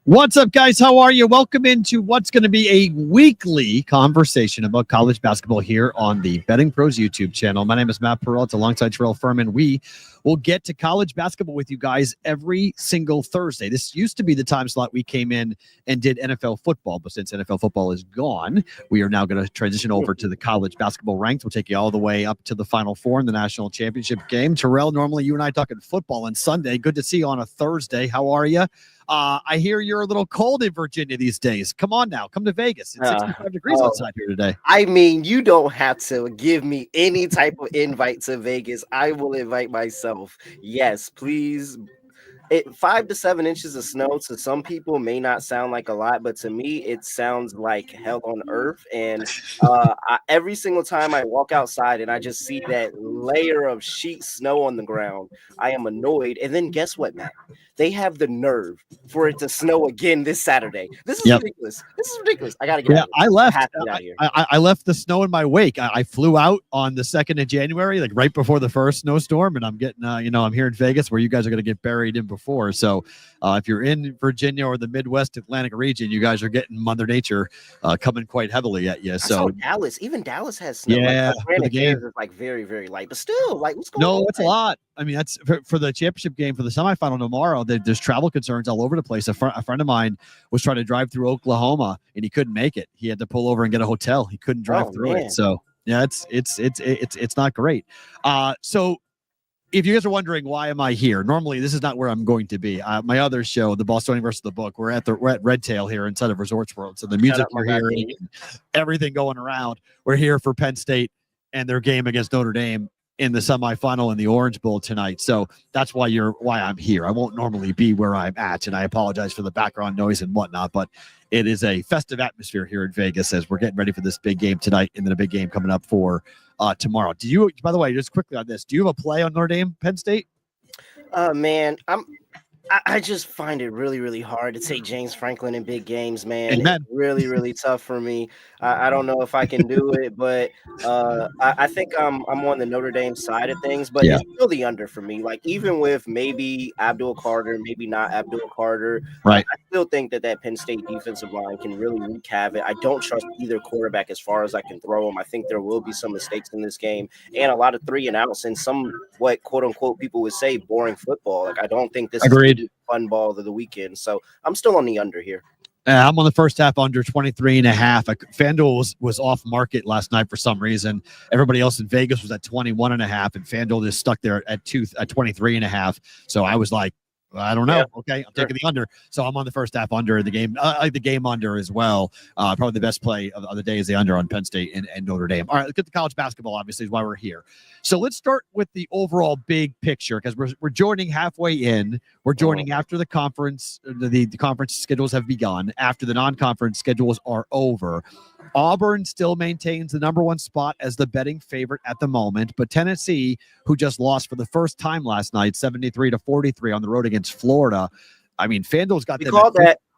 What's up, guys? How are you? Welcome into what's going to be a weekly conversation about college basketball here on the BettingPros YouTube channel. My name is Matt Perrault, alongside Terrell Furman. We will get to college basketball with you guys every single Thursday. This used to be the time slot we came in and did NFL football, but since NFL football is gone, we are now going to transition over to the college basketball ranks. We'll take you all the way up to the Final Four in the national championship game. Terrell, normally you and I talking football on Sunday. Good to see you on a Thursday. How are you? I hear you're a little cold in Virginia these days. Come on now. Come to Vegas. It's 65 degrees outside here today. I mean, you don't have to give me any type of invite to Vegas. I will invite myself. Yes, please. 5 to 7 inches of snow to some people may not sound like a lot, but to me, it sounds like hell on earth. And every single time I walk outside and I just see that layer of sheet snow on the ground, I am annoyed. And then guess what, Matt? They have the nerve for it to snow again this Saturday. This is ridiculous. This is ridiculous. I got to get out. I left. I left the snow in my wake. I flew out on the 2nd of January, like right before the first snowstorm, and I'm getting, I'm here in Vegas where you guys are going to get buried in before. So if you're in Virginia or the Midwest Atlantic region, you guys are getting Mother Nature coming quite heavily at you. So Dallas, even Dallas has snow. Yeah, like, the game is like very, very light, but still, like what's going on? No, it's a lot. I mean, that's for the championship game for the semifinal tomorrow. There's travel concerns all over the place. A friend of mine was trying to drive through Oklahoma and he couldn't make it. He had to pull over and get a hotel. He couldn't drive through it. So yeah, it's not great. So if you guys are wondering why am I here, normally this is not where I'm going to be. My other show, the Bostonian versus the Book, we're at Red Tail here inside of Resorts World. So the music you're hearing, everything going around. We're here for Penn State and their game against Notre Dame in the semifinal in the Orange Bowl tonight. So that's why I'm here. I won't normally be where I'm at, and I apologize for the background noise and whatnot, but it is a festive atmosphere here in Vegas as we're getting ready for this big game tonight and then a big game coming up for tomorrow. By the way, just quickly on this, do you have a play on Notre Dame, Penn State? Man, I just find it really, really hard to take James Franklin in big games, man. Amen. It's really, really tough for me. I don't know if I can do it, but I think I'm on the Notre Dame side of things, but it's still the under for me. Like, even with maybe Abdul Carter, maybe not Abdul Carter, right? I still think that Penn State defensive line can really wreak havoc. I don't trust either quarterback as far as I can throw them. I think there will be some mistakes in this game and a lot of 3 and outs and some what quote unquote people would say boring football. Like, I don't think this is fun ball of the weekend. So I'm still on the under here. I'm on the first half under 23.5. FanDuel was off market last night for some reason. Everybody else in Vegas was at 21.5, and FanDuel just stuck there at 23.5. So I was like, I don't know. Okay, I'm taking the under. So I'm on the first half under the game. I like the game under as well. Probably the best play of the day is the under on Penn State and Notre Dame. All right, let's get to college basketball, obviously, is why we're here. So let's start with the overall big picture because we're joining halfway in. We're joining after the conference. The conference schedules have begun. After the non-conference schedules are over. Auburn still maintains the number 1 spot as the betting favorite at the moment, but Tennessee, who just lost for the first time last night, 73-43 on the road against Florida. I mean, FanDuel's got them.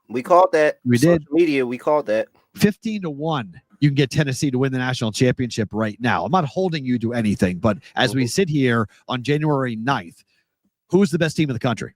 We called that. We did. Media, we called that. 15-1. You can get Tennessee to win the national championship right now. I'm not holding you to anything, but as we sit here on January 9th, who's the best team in the country?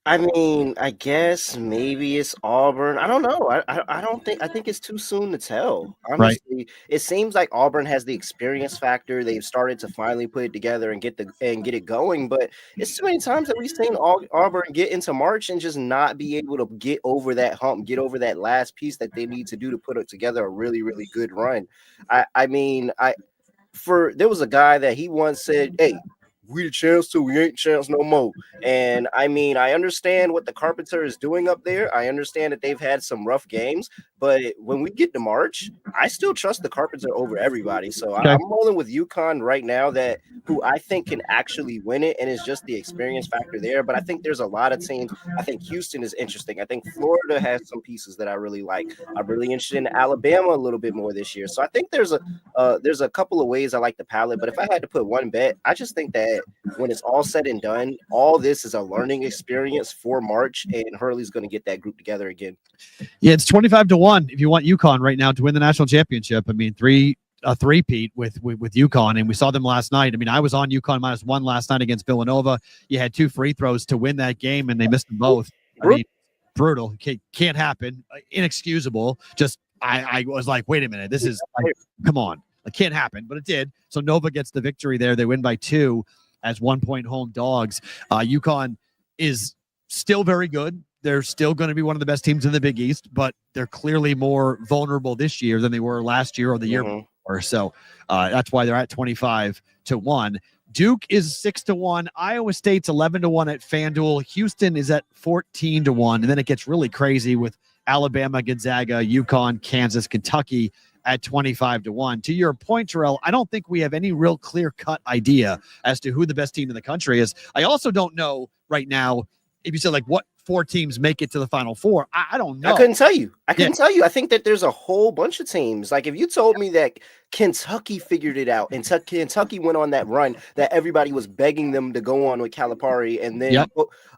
I mean, I guess maybe it's Auburn. I don't know. I think it's too soon to tell. Honestly, It seems like Auburn has the experience factor. They've started to finally put it together and get it going. But it's too many times that we've seen Auburn get into March and just not be able to get over that hump, get over that last piece that they need to do to put it together a really, really good run. There was a guy that he once said, "Hey, we the chance till we ain't chance no more." And I mean, I understand what the Carpenter is doing up there. I understand that they've had some rough games, but when we get to March, I still trust the Carpenter over everybody. So I'm rolling with UConn right now, who I think can actually win it, and it's just the experience factor there. But I think there's a lot of teams. I think Houston is interesting. I think Florida has some pieces that I really like. I'm really interested in Alabama a little bit more this year. So I think there's a couple of ways I like the palette. But if I had to put one bet, I just think that when it's all said and done, all this is a learning experience for March, and Hurley's going to get that group together again. Yeah, it's 25-1 if you want UConn right now to win the national championship. I mean, 3 a three-peat with UConn, and we saw them last night. I mean, I was on UConn -1 last night against Villanova. You had 2 free throws to win that game, and they missed them both. I mean, brutal. Can't happen. Inexcusable. Just I was like, wait a minute, this is come on. It can't happen, but it did. So Nova gets the victory there. They win by 2 as 1-point home dogs. UConn is still very good. They're still going to be one of the best teams in the Big East, but they're clearly more vulnerable this year than they were last year or the year before. So that's why they're at 25-1. Duke is 6-1. Iowa State's 11-1 at FanDuel. Houston is at 14-1. And then it gets really crazy with Alabama, Gonzaga, UConn, Kansas, Kentucky at 25-1. To your point, Terrell, I don't think we have any real clear-cut idea as to who the best team in the country is. I also don't know right now if you said like what 4 teams make it to the Final Four. I don't know. I couldn't tell you. I think that there's a whole bunch of teams. Like if you told me that Kentucky figured it out and Kentucky went on that run that everybody was begging them to go on with Calipari, and then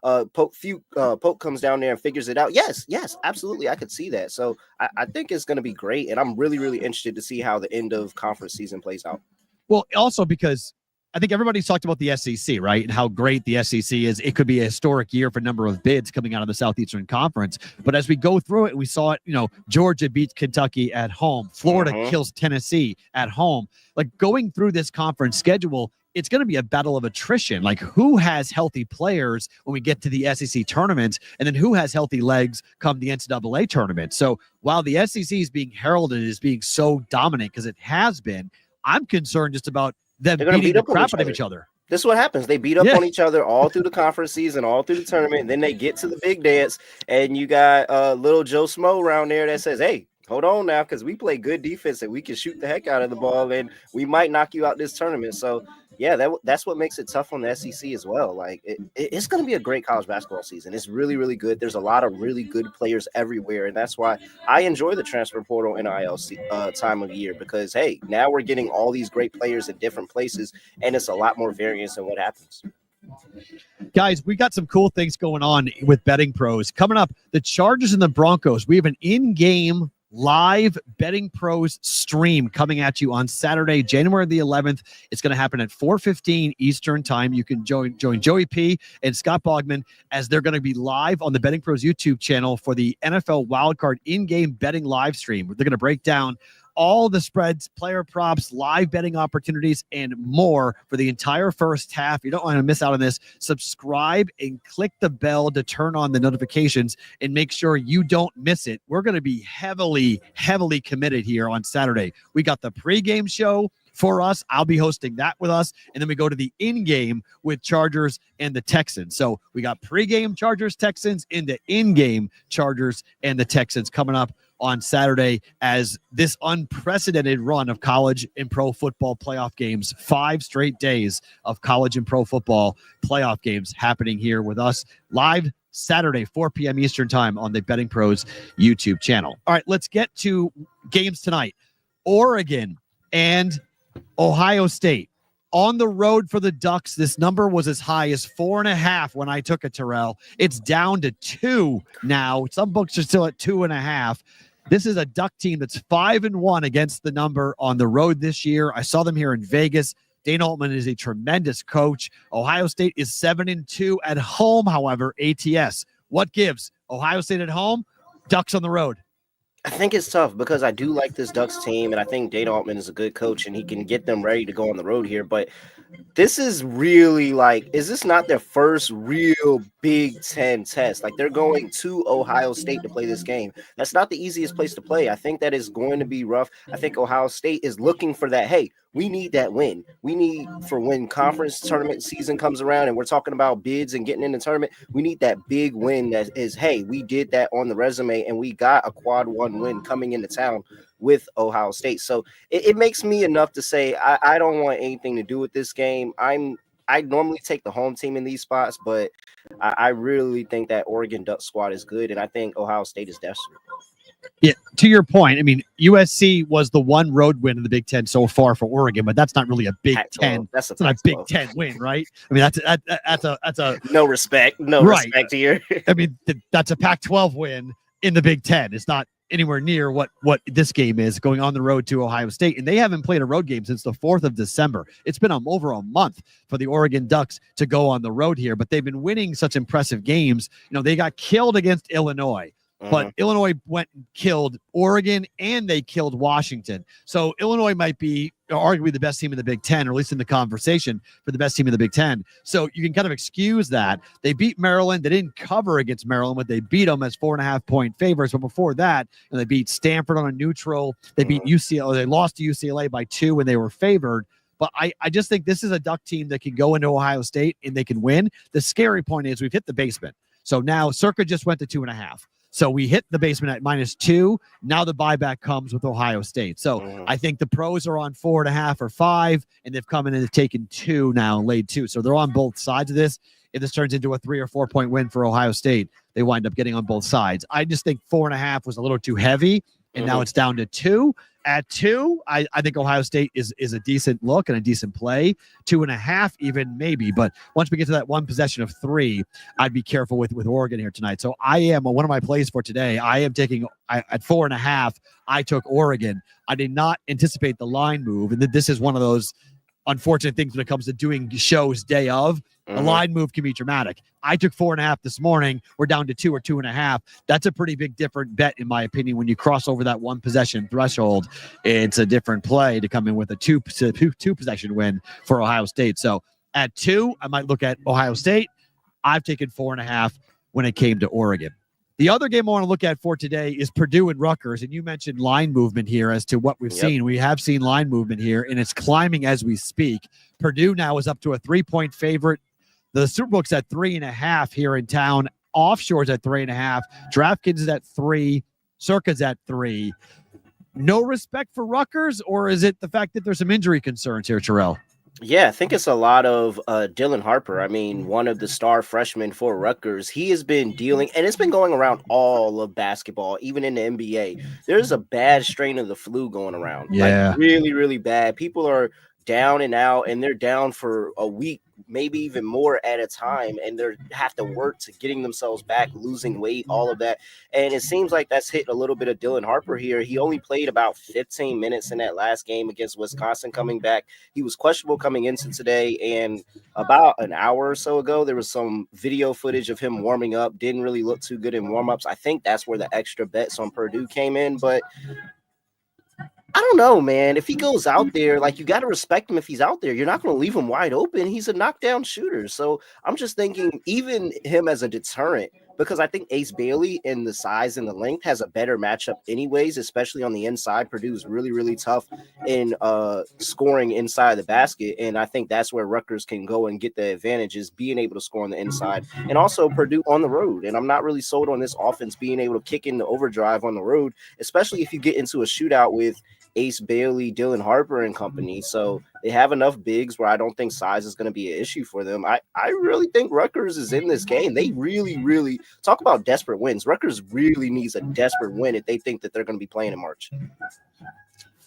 Pope comes down there and figures it out. Yes, absolutely. I could see that. So I think it's going to be great, and I'm really, really interested to see how the end of conference season plays out. Well, also because I think everybody's talked about the SEC, right? And how great the SEC is. It could be a historic year for a number of bids coming out of the Southeastern Conference. But as we go through it, we saw it, Georgia beats Kentucky at home. Florida kills Tennessee at home. Like going through this conference schedule, it's going to be a battle of attrition. Like who has healthy players when we get to the SEC tournament, and then who has healthy legs come the NCAA tournament. So while the SEC is being heralded as being so dominant, because it has been, I'm concerned just about them beating the crap out of each other. This is what happens. They beat up on each other all through the conference season, all through the tournament. And then they get to the big dance, and you got little Joe Smo around there that says, hey, hold on now, because we play good defense and we can shoot the heck out of the ball, and we might knock you out this tournament. So, yeah, that's what makes it tough on the SEC as well. Like it's going to be a great college basketball season. It's really, really good. There's a lot of really good players everywhere, and that's why I enjoy the transfer portal and NIL time of year, because, hey, now we're getting all these great players in different places, and it's a lot more variance in what happens. Guys, we got some cool things going on with BettingPros. Coming up, the Chargers and the Broncos. We have an in-game live BettingPros stream coming at you on Saturday, January the 11th. It's going to happen at 4:15 Eastern time. You can join Joey P and Scott Bogman as they're going to be live on the BettingPros YouTube channel for the NFL Wildcard in-game betting live stream. They're going to break down all the spreads, player props, live betting opportunities, and more for the entire first half. You don't want to miss out on this. Subscribe and click the bell to turn on the notifications and make sure you don't miss it. We're going to be heavily, heavily committed here on Saturday. We got the pregame show for us. I'll be hosting that with us. And then we go to the in-game with Chargers and the Texans. So we got pregame Chargers, Texans, into in-game Chargers and the Texans coming up on Saturday as this unprecedented run of college and pro football playoff games, 5 straight days of college and pro football playoff games happening here with us live Saturday, 4 p.m. Eastern time on the BettingPros YouTube channel. All right, let's get to games tonight. Oregon and Ohio State. On the road for the Ducks, this number was as high as 4.5 when I took it, Terrell. It's down to 2 now. Some books are still at 2.5. This is a Duck team that's 5-1 against the number on the road this year. I saw them here in Vegas. Dana Altman is a tremendous coach. Ohio State is 7-2 at home, however, ATS. What gives? Ohio State at home, Ducks on the road. I think it's tough because I do like this Ducks team, and I think Dana Altman is a good coach, and he can get them ready to go on the road here. But this is really is this not their first real Big Ten test? Like, they're going to Ohio State to play this game. That's not the easiest place to play. I think that is going to be rough. I think Ohio State is looking for that. Hey, we need that win. We need for when conference tournament season comes around and we're talking about bids and getting in the tournament, we need that big win that is, hey, we did that on the resume and we got a quad 1 win coming into town with Ohio State. So it makes me enough to say I don't want anything to do with this game. I normally take the home team in these spots, but I really think that Oregon Duck squad is good, and I think Ohio State is desperate. Yeah, to your point, I mean, USC was the one road win in the Big Ten so far for Oregon, but that's not really a Big Ten. That's not a Big Ten win, right? I mean, that's a no respect, respect here. I mean, that's a Pac-12 win in the Big Ten. It's not anywhere near what this game is, going on the road to Ohio State. And they haven't played a road game since the 4th of December. It's been over a month for the Oregon Ducks to go on the road here, but they've been winning such impressive games. They got killed against Illinois. But Illinois went and killed Oregon, and they killed Washington. So Illinois might be arguably the best team in the Big Ten, or at least in the conversation for the best team in the Big Ten. So you can kind of excuse that. They beat Maryland. They didn't cover against Maryland, but they beat them as 4.5-point favorites. But before that, they beat Stanford on a neutral. They beat UCLA. They lost to UCLA by 2 when they were favored. But I just think this is a Duck team that can go into Ohio State and they can win. The scary point is we've hit the basement. So now Circa just went to 2.5. So we hit the basement at -2. Now the buyback comes with Ohio State. So I think the pros are on 4.5 or 5, and they've come in and they've taken 2 now, laid 2. So they're on both sides of this. If this turns into a 3 or 4 point win for Ohio State, they wind up getting on both sides. I just think 4.5 was a little too heavy, and now it's down to 2. At 2, I think Ohio State is a decent look and a decent play. 2.5 even maybe, but once we get to that one possession of 3, I'd be careful with Oregon here tonight. So I am one of my plays for today. I am taking at 4.5. I took Oregon. I did not anticipate the line move, and this is one of those unfortunate things when it comes to doing shows day of. A line move can be dramatic. I took 4.5 this morning. We're down to 2 or 2.5. That's a pretty big different bet, in my opinion. When you cross over that one possession threshold, it's a different play to come in with a two possession win for Ohio State. So at 2, I might look at Ohio State. I've taken 4.5 when it came to Oregon. The other game I want to look at for today is Purdue and Rutgers. And you mentioned line movement here as to what we've seen. We have seen line movement here, and it's climbing as we speak. Purdue now is up to a 3-point favorite. The Superbook's at 3.5 here in town. Offshore's at 3.5. DraftKings is at 3. Circa's at 3. No respect for Rutgers, or is it the fact that there's some injury concerns here, Terrell? Yeah, I think it's a lot of Dylan Harper. I mean, one of the star freshmen for Rutgers. He has been dealing, and it's been going around all of basketball, even in the NBA. There's a bad strain of the flu going around. Yeah. Like really, really bad. People are down and out, and they're down for a week, maybe even more at a time, and they have to work to getting themselves back, losing weight, all of that. And it seems like that's hit a little bit of Dylan Harper here. He only played about 15 minutes in that last game against Wisconsin coming back. He was questionable coming into today, and about an hour or so ago, there was some video footage of him warming up. Didn't really look too good in warmups. I think that's where the extra bets on Purdue came in, but I don't know, man. If he goes out there, like, you got to respect him if he's out there. You're not going to leave him wide open. He's a knockdown shooter. So I'm just thinking even him as a deterrent, because I think Ace Bailey in the size and the length has a better matchup anyways, especially on the inside. Purdue is really, really tough in scoring inside the basket. And I think that's where Rutgers can go and get the advantages, being able to score on the inside, and also Purdue on the road. And I'm not really sold on this offense being able to kick in the overdrive on the road, especially if you get into a shootout with Ace Bailey, Dylan Harper, and company. So they have enough bigs where I don't think size is going to be an issue for them. I really think Rutgers is in this game. They really, really talk about desperate wins. Rutgers really needs a desperate win if they think that they're going to be playing in March.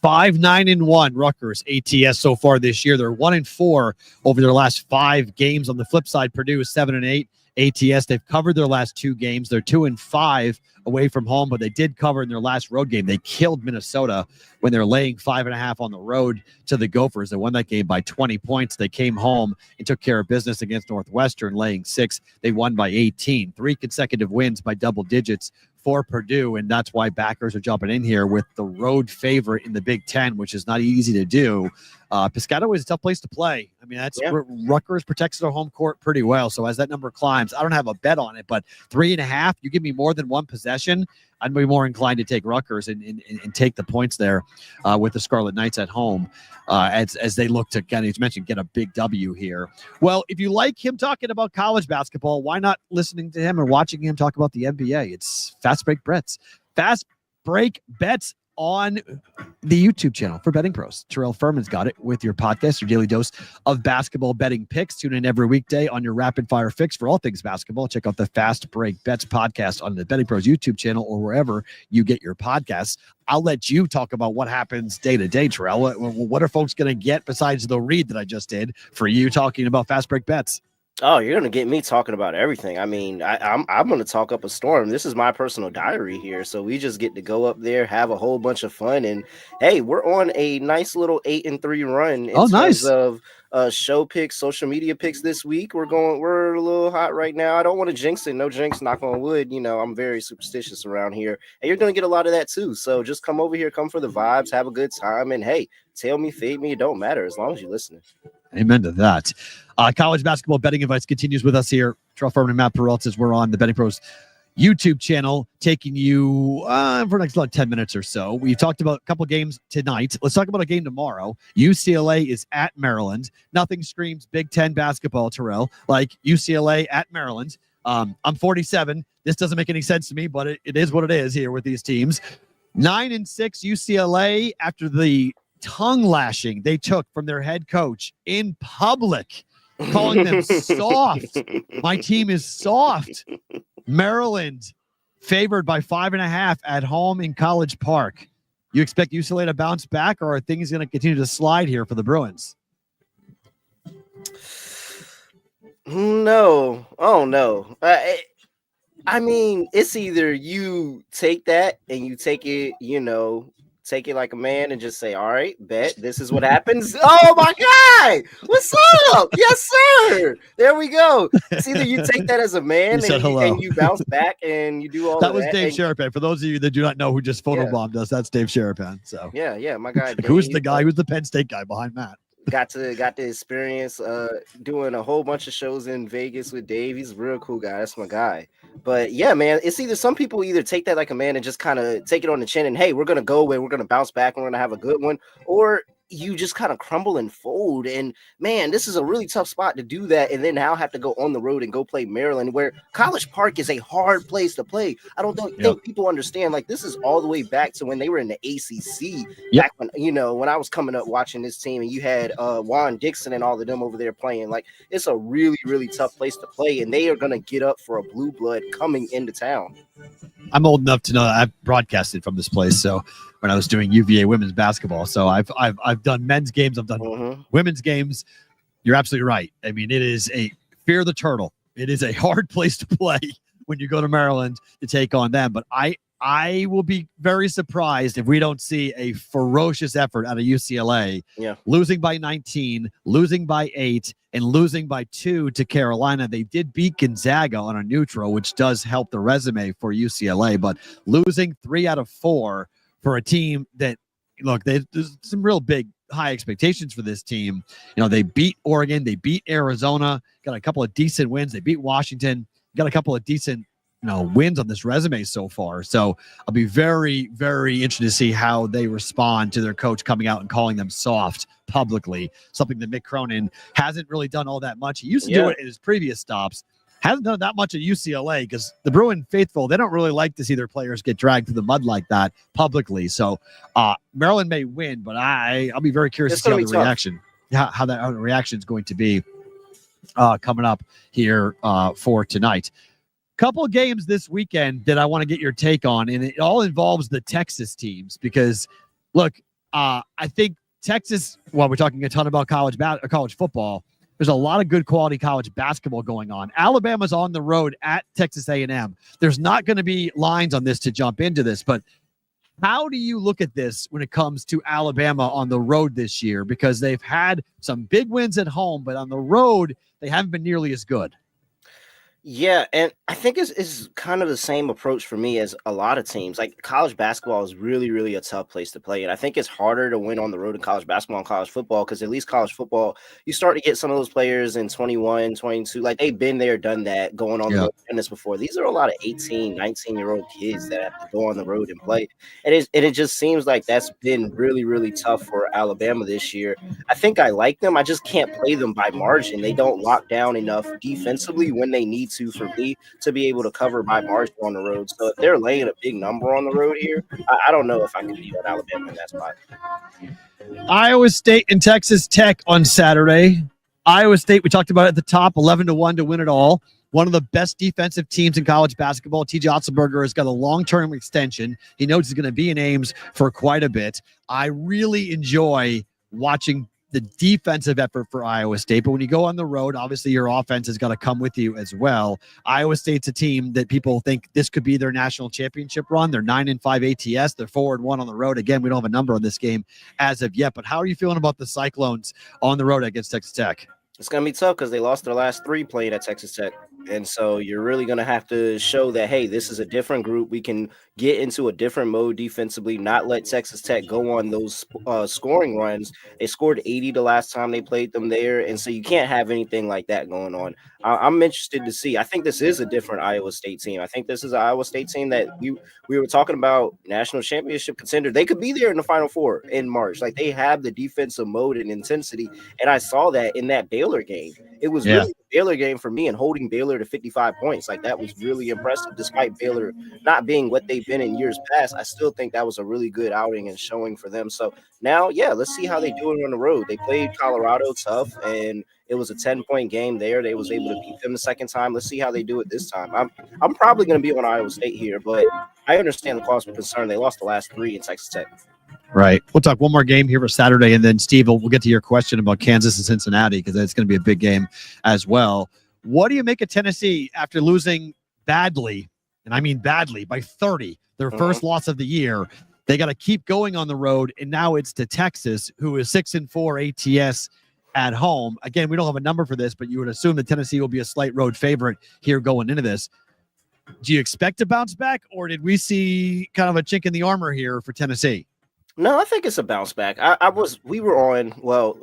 5-9-1 Rutgers ATS so far this year. They're 1-4 over their last 5 games. On the flip side, Purdue is 7-8. ATS, they've covered their last 2 games. They're 2-5 away from home, but they did cover in their last road game. They killed Minnesota when they're laying 5.5 on the road to the Gophers. They won that game by 20 points. They came home and took care of business against Northwestern, laying 6. They won by 18. 3 consecutive wins by double digits for Purdue, and that's why backers are jumping in here with the road favorite in the Big Ten, which is not easy to do. Piscataway is a tough place to play. I mean, that's Rutgers protects their home court pretty well. So as that number climbs, I don't have a bet on it, but 3.5, you give me more than one possession, I'd be more inclined to take Rutgers and take the points there with the Scarlet Knights at home as they look to, again, as mentioned, get a big W here. Well, if you like him talking about college basketball, why not listening to him and watching him talk about the NBA? It's Fast Break Bets. Fast Break Bets on the YouTube channel for Betting Pros. Terrell Furman's got it with your podcast, your daily dose of basketball betting picks. Tune in every weekday on your rapid fire fix for all things basketball. Check out the Fast Break Bets podcast on the Betting Pros YouTube channel or wherever you get your podcasts. I'll let you talk about what happens day to day, Terrell. What are folks going to get besides the read that I just did for you talking about Fast Break Bets? Oh, you're gonna get me talking about everything. I mean, I'm gonna talk up a storm. This is my personal diary here, so we just get to go up there, have a whole bunch of fun, and hey, we're on a nice little 8-3 run in Oh, terms nice. of show picks, social media picks this week. We're a little hot right now. I don't want to jinx it. No jinx, knock on wood. You know, I'm very superstitious around here, and you're gonna get a lot of that too. So just come over here, come for the vibes, have a good time, and hey, tell me, fade me, it don't matter as long as you're listening. Amen to that. College basketball betting advice continues with us here. Terrell, Furman, and Matt Perrault says we're on the BettingPros YouTube channel, taking you for the next 10 minutes or so. We talked about a couple games tonight. Let's talk about a game tomorrow. UCLA is at Maryland. Nothing screams Big Ten basketball, Terrell, like UCLA at Maryland. I'm 47. This doesn't make any sense to me, but it is what it is here with these teams. 9-6 UCLA after the tongue lashing they took from their head coach in public, calling them soft. My team is soft. Maryland favored by 5.5 at home in College Park. You expect UCLA to bounce back, or are things going to continue to slide here for the Bruins? No. Oh, no. I mean, it's either you take that and you take it, take it like a man and just say, all right, bet this is what happens. Oh my God. What's up? Yes, sir. There we go. It's either you take that as a man and you bounce back and you do all that. That was Dave Sherapan. For those of you that do not know who just photobombed us, that's Dave Sherapan. So yeah, my guy. Dave, who's the guy? Who's the Penn State guy behind Matt? Got to experience doing a whole bunch of shows in Vegas with Dave. He's a real cool guy. That's my guy. But yeah, man, it's either some people either take that like a man and just kind of take it on the chin and hey, we're gonna go away, we're gonna bounce back, and we're gonna have a good one, or you just kind of crumble and fold. And man, this is a really tough spot to do that. And then now have to go on the road and go play Maryland, where College Park is a hard place to play. I don't think people understand. Like, this is all the way back to when they were in the ACC. Back when, when I was coming up watching this team, and you had Juan Dixon and all of them over there playing. Like, it's a really, really tough place to play, and they are going to get up for a blue blood coming into town. I'm old enough to know that I've broadcasted from this place. So when I was doing UVA women's basketball, so I've done men's games, I've done women's games. You're absolutely right. I mean, it is a fear the turtle. It is a hard place to play when you go to Maryland to take on them. But I will be very surprised if we don't see a ferocious effort out of UCLA. Yeah, losing by 19, losing by 8, and losing by 2 to Carolina. They did beat Gonzaga on a neutral, which does help the resume for UCLA, but losing 3 out of 4 for a team that, look, there's some real big high expectations for this team. They beat Oregon, they beat Arizona, got a couple of decent wins. They beat Washington, got a couple of decent wins on this resume so far. So I'll be very, very interested to see how they respond to their coach coming out and calling them soft publicly, something that Mick Cronin hasn't really done all that much. He used to do it in his previous stops. Hasn't done that much at UCLA because the Bruin faithful, they don't really like to see their players get dragged through the mud like that publicly. So Maryland may win, but I'll be very curious to see how the reaction is going to be coming up here for tonight. Couple of games this weekend that I want to get your take on, and it all involves the Texas teams because, look, I think Texas, while we're talking a ton about college football, there's a lot of good quality college basketball going on. Alabama's on the road at Texas A&M. There's not going to be lines on this to jump into this, but how do you look at this when it comes to Alabama on the road this year? Because they've had some big wins at home, but on the road, they haven't been nearly as good. Yeah, and I think it's kind of the same approach for me as a lot of teams. Like, college basketball is really, really a tough place to play. And I think it's harder to win on the road in college basketball and college football because at least college football, you start to get some of those players in 21, 22. Like, they've been there, done that, going on the road and this before. These are a lot of 18, 19-year-old kids that have to go on the road and play. And it just seems like that's been really, really tough for Alabama this year. I think I like them. I just can't play them by margin. They don't lock down enough defensively when they need to for me to be able to cover by margin on the road. So if they're laying a big number on the road here, I don't know if I can be on Alabama in that spot. Iowa State and Texas Tech on Saturday. Iowa State, we talked about at the top, 11-1 to win it all. One of the best defensive teams in college basketball. T.J. Otzelberger has got a long-term extension. He knows he's going to be in Ames for quite a bit. I really enjoy watching the defensive effort for Iowa State. But when you go on the road, obviously your offense has got to come with you as well. Iowa State's a team that people think this could be their national championship run. They're 9-5 ATS. They're 4-1 on the road. Again, we don't have a number on this game as of yet. But how are you feeling about the Cyclones on the road against Texas Tech? It's going to be tough because they lost their last 3 playing at Texas Tech. And so you're really going to have to show that, hey, this is a different group. We can get into a different mode defensively, not let Texas Tech go on those scoring runs. They scored 80 the last time they played them there. And so you can't have anything like that going on. I'm interested to see. I think this is a different Iowa State team. I think this is an Iowa State team that we were talking about national championship contender. They could be there in the Final Four in March. Like, they have the defensive mode and intensity. And I saw that in that Baylor game. It was really a Baylor game for me, and holding Baylor to 55 points. Like, that was really impressive. Despite Baylor not being what they've been in years past, I still think that was a really good outing and showing for them. So now, let's see how they do it on the road. They played Colorado tough, and it was a 10-point game there. They was able to beat them the second time. Let's see how they do it this time. I'm probably going to be on Iowa State here, but I understand the cause for concern. They lost the last 3 in Texas Tech. Right. We'll talk one more game here for Saturday, and then, Steve, we'll get to your question about Kansas and Cincinnati because it's going to be a big game as well. What do you make of Tennessee after losing badly, and I mean badly, by 30, their first loss of the year? They got to keep going on the road, and now it's to Texas, who is 6-4 ATS at home. Again, we don't have a number for this, but you would assume that Tennessee will be a slight road favorite here going into this. Do you expect to bounce back, or did we see kind of a chink in the armor here for Tennessee? No, I think it's a bounce back. We were on,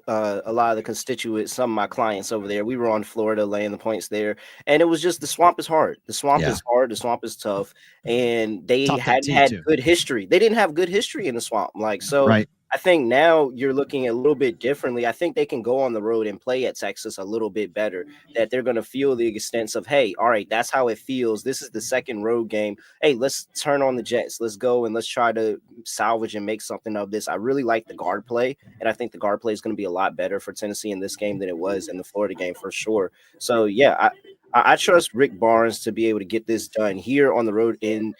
a lot of the constituents, some of my clients over there, we were on Florida laying the points there. And it was just, the swamp is hard. The swamp is hard. The swamp is tough. And they hadn't had good history. They didn't have good history in the swamp. Right. I think now you're looking a little bit differently. I think they can go on the road and play at Texas a little bit better, that they're going to feel the extent of, hey, all right, that's how it feels. This is the second road game. Hey, let's turn on the Jets. Let's go and let's try to salvage and make something of this. I really like the guard play, and I think the guard play is going to be a lot better for Tennessee in this game than it was in the Florida game for sure. So, I trust Rick Barnes to be able to get this done here on the road in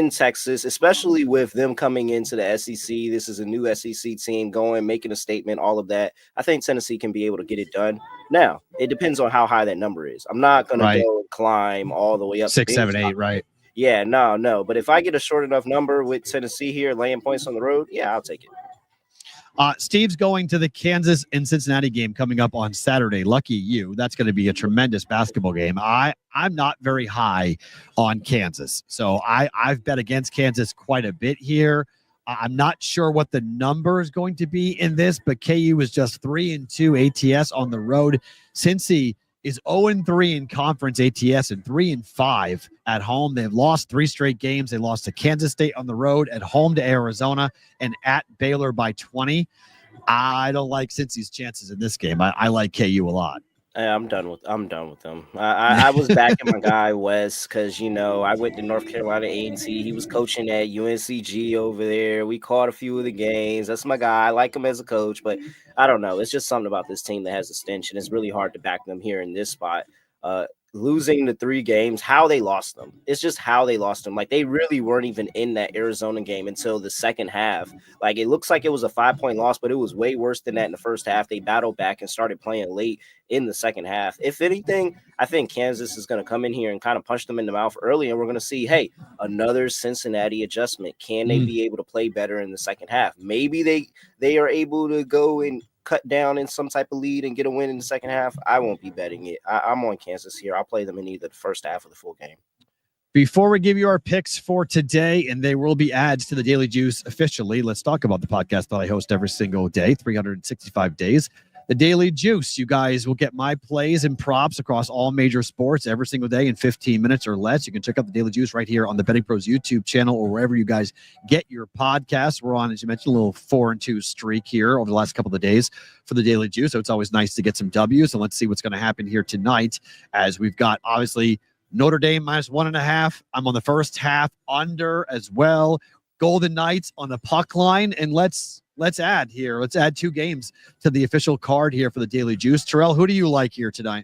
Texas, especially with them coming into the SEC. This is a new SEC team making a statement, all of that. I think Tennessee can be able to get it done. Now, it depends on how high that number is. I'm not going to go and climb all the way up 6, 7, 8, right? Yeah, no. But if I get a short enough number with Tennessee here laying points on the road, I'll take it. Steve's going to the Kansas and Cincinnati game coming up on Saturday. Lucky you. That's going to be a tremendous basketball game. I'm not very high on Kansas, so I've bet against Kansas quite a bit here. I'm not sure what the number is going to be in this, but KU is just 3-2 ATS on the road. Cincy is 0-3 in conference ATS and 3-5 at home. They've lost 3 straight games. They lost to Kansas State on the road, at home to Arizona, and at Baylor by 20. I don't like Cincy's chances in this game. I like KU a lot. I'm done with them. I was backing my guy Wes because I went to North Carolina A&T. He was coaching at UNCG over there. We caught a few of the games. That's my guy. I like him as a coach, but I don't know. It's just something about this team that has a stench, and it's really hard to back them here in this spot. Losing the 3 games, how they lost them. It's just how they lost them. Like, they really weren't even in that Arizona game until the second half. Like, it looks like it was a 5-point loss, but it was way worse than that in the first half. They battled back and started playing late in the second half. If anything, I think Kansas is going to come in here and kind of punch them in the mouth early, and we're going to see, hey, another Cincinnati adjustment. Can they be able to play better in the second half? Maybe they are able to go and cut down in some type of lead and get a win in the second half. I won't be betting it. I'm on Kansas here. I'll play them in either the first half or the full game. Before we give you our picks for today, and they will be adds to the Daily Juice officially, let's talk about the podcast that I host every single day, 365 days. The Daily Juice. You guys will get my plays and props across all major sports every single day in 15 minutes or less. You can check out the Daily Juice right here on the BettingPros YouTube channel or wherever you guys get your podcasts. We're on, as you mentioned, a little 4-2 streak here over the last couple of days for the Daily Juice. So it's always nice to get some W's. And let's see what's going to happen here tonight, as we've got obviously Notre Dame -1.5. I'm on the first half under as well. Golden Knights on the puck line, and let's add 2 games to the official card here for the Daily Juice. Terrell, who do you like here tonight?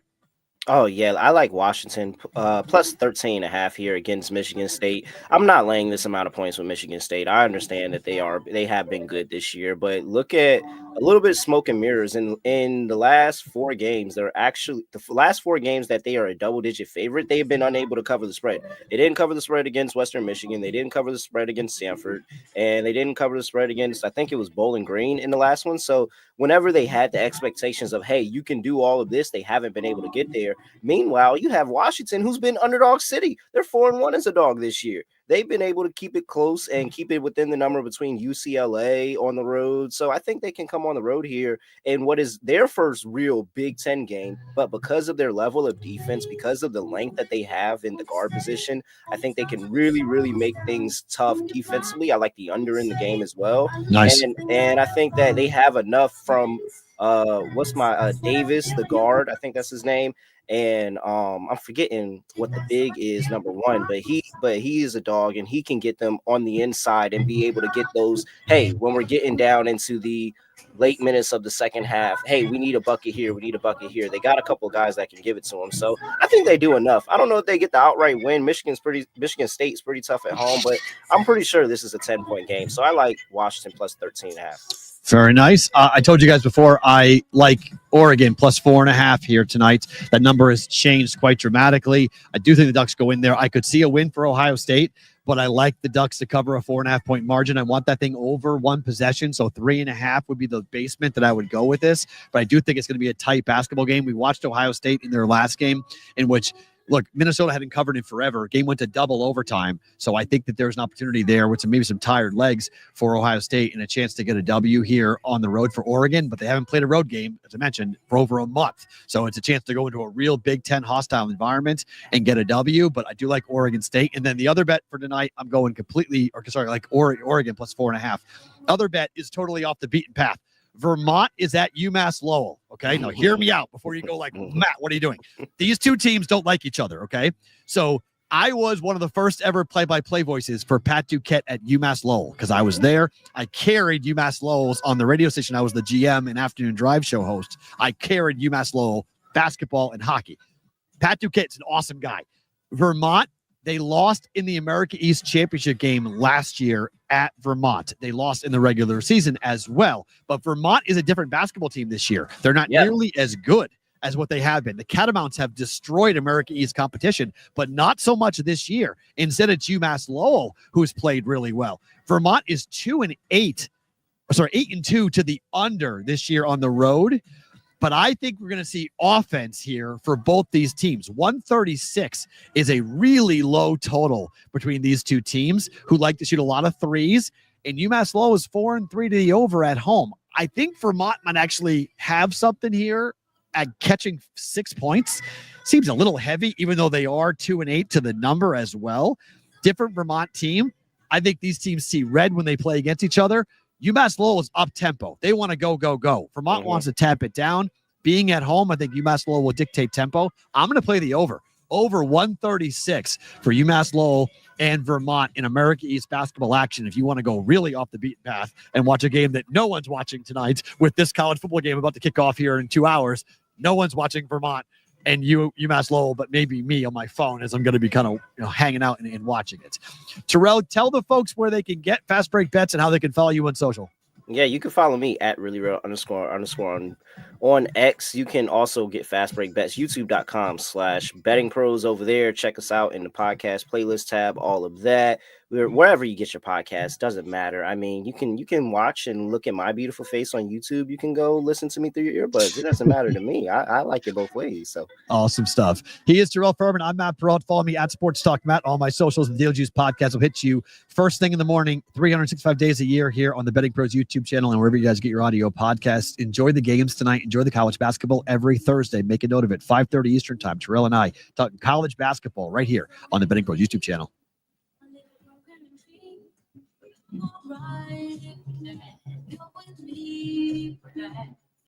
Oh yeah, I like Washington plus 13.5 here against Michigan State. I'm not laying this amount of points with Michigan State. I understand that they have been good this year, but look at a little bit of smoke and mirrors in the last 4 games. They're actually last 4 games that they are a double digit favorite. They've been unable to cover the spread. They didn't cover the spread against Western Michigan. They didn't cover the spread against Stanford, and they didn't cover the spread against, I think it was Bowling Green in the last one. So whenever they had the expectations of, hey, you can do all of this, they haven't been able to get there. Meanwhile, you have Washington, who's been underdog city. They're 4-1 as a dog this year. They've been able to keep it close and keep it within the number between UCLA on the road. So I think they can come on the road here in what is their first real Big Ten game. But because of their level of defense, because of the length that they have in the guard position, I think they can really, really make things tough defensively. I like the under in the game as well. Nice. And I think that they have enough from what's my Davis, the guard, I think that's his name. And I'm forgetting what the big is, number one, but he is a dog and he can get them on the inside and be able to get those. Hey, when we're getting down into the late minutes of the second half, hey, we need a bucket here, we need a bucket here. They got a couple of guys that can give it to them, so I think they do enough. I don't know if they get the outright win. Michigan State's pretty tough at home, but I'm pretty sure this is a 10-point game, so I like Washington plus 13.5. Very nice. I told you guys before, I like Oregon plus 4.5 here tonight. That number has changed quite dramatically. I do think the Ducks go in there. I could see a win for Ohio State, but I like the Ducks to cover a 4.5 point margin. I want that thing over one possession. So 3.5 would be the basement that I would go with this. But I do think it's going to be a tight basketball game. We watched Ohio State in their last game in which, look, Minnesota hadn't covered in forever. Game went to double overtime. So I think that there's an opportunity there with maybe some tired legs for Ohio State and a chance to get a W here on the road for Oregon. But they haven't played a road game, as I mentioned, for over a month. So it's a chance to go into a real Big Ten hostile environment and get a W. But I do like Oregon State. And then the other bet for tonight, I'm going like Oregon plus 4.5. Other bet is totally off the beaten path. Vermont is at UMass Lowell. Okay. Now hear me out before you go like, Matt, what are you doing? These two teams don't like each other. Okay. So I was one of the first ever play-by-play voices for Pat Duquette at UMass Lowell because I was there. I carried UMass Lowell's on the radio station. I was the GM and afternoon drive show host. I carried UMass Lowell basketball and hockey. Pat Duquette's an awesome guy. Vermont, they lost in the America East Championship game last year at Vermont. They lost in the regular season as well. But Vermont is a different basketball team this year. They're not nearly as good as what they have been. The Catamounts have destroyed America East competition, but not so much this year. Instead, it's UMass Lowell who's played really well. Vermont is 8-2 to the under this year on the road. But I think we're going to see offense here for both these teams. 136 is a really low total between these two teams who like to shoot a lot of threes. And UMass Lowell is 4-3 to the over at home. I think Vermont might actually have something here at catching 6 points. Seems a little heavy, even though they are 2-8 to the number as well. Different Vermont team. I think these teams see red when they play against each other. UMass Lowell is up tempo. They want to go, go, go. Vermont wants to tap it down. Being at home, I think UMass Lowell will dictate tempo. I'm going to play the over. Over 136 for UMass Lowell and Vermont in America East basketball action. If you want to go really off the beaten path and watch a game that no one's watching tonight with this college football game about to kick off here in 2 hours, no one's watching Vermont and UMass Lowell, but maybe me on my phone as I'm going to be kind of hanging out and watching it. Terrell, tell the folks where they can get Fast Break Bets and how they can follow you on social. Yeah, you can follow me at @reallyreal__ on X. You can also get Fast Break Bets, youtube.com/bettingpros over there. Check us out in the podcast playlist tab, all of that. Wherever you get your podcast, doesn't matter. I mean, you can watch and look at my beautiful face on YouTube. You can go listen to me through your earbuds. It doesn't matter to me. I like it both ways. So awesome stuff. He is Terrell Furman. I'm Matt Perrault. Follow me at Sports Talk Matt. All my socials and Deal Juice podcast will hit you first thing in the morning, 365 days a year here on the Betting Pros YouTube channel and wherever you guys get your audio podcasts. Enjoy the games tonight. Enjoy the college basketball every Thursday. Make a note of it. 5:30 Eastern time. Terrell and I talking college basketball right here on the Betting Pros YouTube channel. Right.